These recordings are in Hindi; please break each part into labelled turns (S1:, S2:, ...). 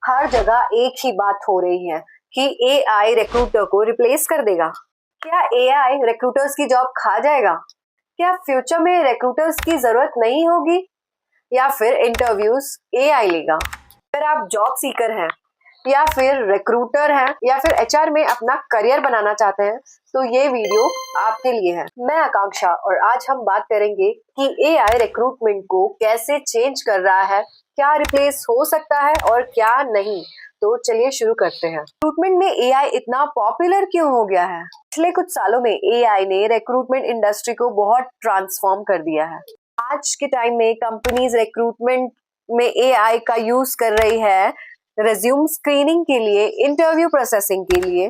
S1: हर जगह एक ही बात हो रही है कि एआई रिक्रूटर को रिप्लेस कर देगा। क्या एआई रिक्रूटर्स की जॉब खा जाएगा? क्या फ्यूचर में रिक्रूटर्स की जरूरत नहीं होगी या फिर इंटरव्यूज एआई लेगा? अगर आप जॉब सीकर हैं या फिर रिक्रूटर हैं या फिर एचआर में अपना करियर बनाना चाहते हैं तो ये वीडियो आपके लिए है। मैं आकांक्षा और आज हम बात करेंगे कि एआई रिक्रूटमेंट को कैसे चेंज कर रहा है, क्या रिप्लेस हो सकता है और क्या नहीं। तो चलिए शुरू करते हैं। रिक्रूटमेंट में एआई इतना पॉपुलर क्यों हो गया है? पिछले कुछ सालों में एआई ने रिक्रूटमेंट इंडस्ट्री को बहुत ट्रांसफॉर्म कर दिया है। आज के टाइम में कंपनीज रिक्रूटमेंट में एआई का यूज कर रही है रिज्यूम स्क्रीनिंग के लिए, इंटरव्यू प्रोसेसिंग के लिए,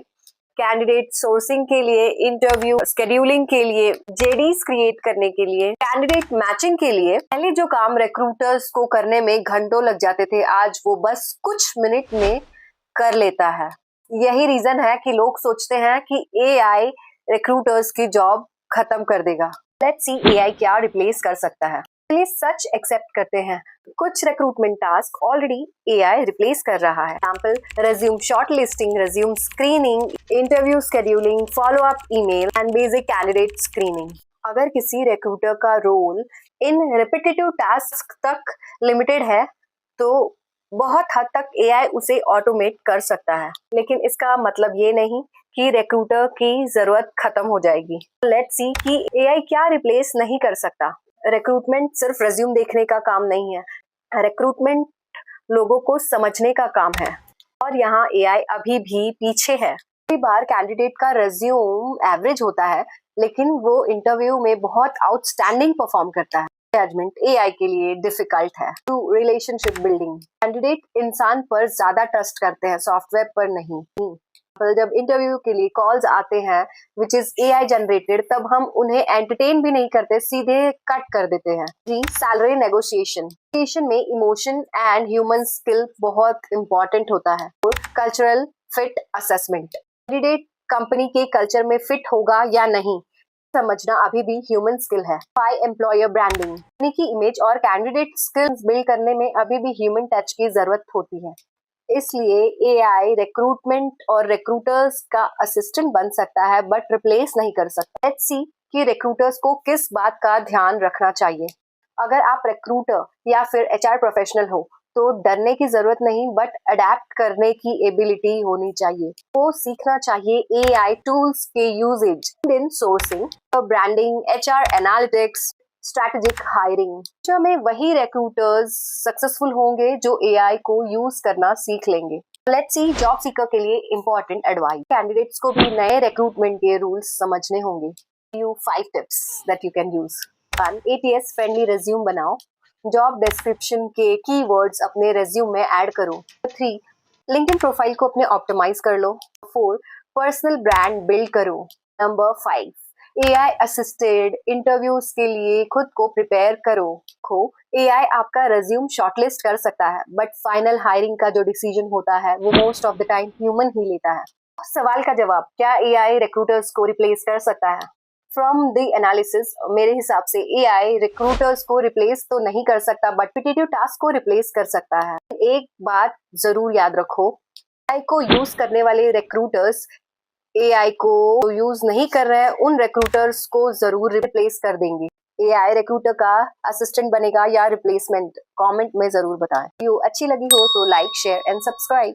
S1: कैंडिडेट सोर्सिंग के लिए, इंटरव्यू शेड्यूलिंग के लिए, जेडीज क्रिएट करने के लिए, कैंडिडेट मैचिंग के लिए। पहले जो काम रिक्रूटर्स को करने में घंटों लग जाते थे, आज वो बस कुछ मिनट में कर लेता है। यही रीजन है कि लोग सोचते हैं कि एआई रिक्रूटर्स की जॉब खत्म कर देगा। लेट्स सी एआई क्या रिप्लेस कर सकता है। चलिए सच एक्सेप्ट करते हैं, कुछ recruitment task already AI replace कर रहा है। Example, resume shortlisting, resume screening, interview scheduling, follow up email and basic candidate screening. अगर किसी रिक्रूटर का रोल इन रिपीटेटिव टास्क तक लिमिटेड है तो बहुत हद तक एआई उसे ऑटोमेट कर सकता है, लेकिन इसका मतलब ये नहीं कि रिक्रूटर की जरूरत खत्म हो जाएगी। लेट्स सी कि एआई क्या रिप्लेस नहीं कर सकता। रिक्रूटमेंट सिर्फ रिज्यूम देखने का काम नहीं है, रिक्रूटमेंट लोगों को समझने का काम है और यहाँ एआई अभी भी पीछे है। कई बार कैंडिडेट का रिज्यूम एवरेज होता है लेकिन वो इंटरव्यू में बहुत आउटस्टैंडिंग परफॉर्म करता है। जजमेंट एआई के लिए डिफिकल्ट है। टू रिलेशनशिप बिल्डिंग, कैंडिडेट इंसान पर ज्यादा ट्रस्ट करते हैं, सॉफ्टवेयर पर नहीं। जब इंटरव्यू के लिए कॉल्स आते हैं विच इज एआई जनरेटेड, तब हम उन्हें एंटरटेन भी नहीं करते, सीधे कट कर देते हैं। जी, सैलरी नेगोशिएशन में इमोशन एंड ह्यूमन स्किल बहुत इंपॉर्टेंट होता है। Cultural fit assessment, candidate company के कल्चर में फिट होगा या नहीं समझना अभी भी ह्यूमन स्किल है। एम्प्लॉयर ब्रांडिंग, कंपनी की इमेज और कैंडिडेट स्किल्स बिल्ड करने में अभी भी ह्यूमन टच की जरूरत होती है। इसलिए एआई रिक्रूटमेंट और रिक्रूटर्स का असिस्टेंट बन सकता है बट रिप्लेस नहीं कर सकता। लेट्स सी कि रिक्रूटर्स को किस बात का ध्यान रखना चाहिए। अगर आप रिक्रूटर या फिर एचआर प्रोफेशनल हो तो डरने की जरूरत नहीं, बट अडेप्ट करने की एबिलिटी होनी चाहिए। वो सीखना चाहिए एआई टूल्स के usages in sourcing, branding, HR analytics, strategic hiring. Future में वही रिक्रूटर्स सक्सेसफुल होंगे जो एआई को यूज करना सीख लेंगे। लेट्स सी जॉब सीकर के लिए इंपॉर्टेंट एडवाइस। कैंडिडेट्स को भी नए रिक्रूटमेंट के रूल्स समझने होंगे। 5 tips that you can use. 1, ATS friendly resume बनाओ। जॉब डिस्क्रिप्शन के कीवर्ड्स अपने रिज्यूम में ऐड करो। 3, लिंक्डइन प्रोफाइल को अपने ऑप्टिमाइज कर लो। 4, पर्सनल ब्रांड बिल्ड करो। नंबर 5, एआई असिस्टेड इंटरव्यूज के लिए खुद को प्रिपेयर करो। एआई आपका रिज्यूम शॉर्टलिस्ट कर सकता है बट फाइनल हायरिंग का जो डिसीजन होता है वो most of the time human ही लेता है। सवाल का जवाब, क्या एआई रिक्रूटर्स को रिप्लेस कर सकता है? फ्रॉम द एनालिसिस मेरे हिसाब से एआई रिक्रूटर्स को रिप्लेस तो नहीं कर सकता बट रिपीटेटिव टास्क को रिप्लेस कर सकता है। एक बात जरूर याद रखो, एआई को यूज करने वाले रिक्रूटर्स एआई को यूज नहीं कर रहे हैं, उन रिक्रूटर्स को जरूर रिप्लेस कर देंगे। एआई रिक्रूटर का असिस्टेंट बनेगा या रिप्लेसमेंट, कमेंट में जरूर बताएं। वीडियो अच्छी लगी हो तो लाइक, शेयर एंड सब्सक्राइब।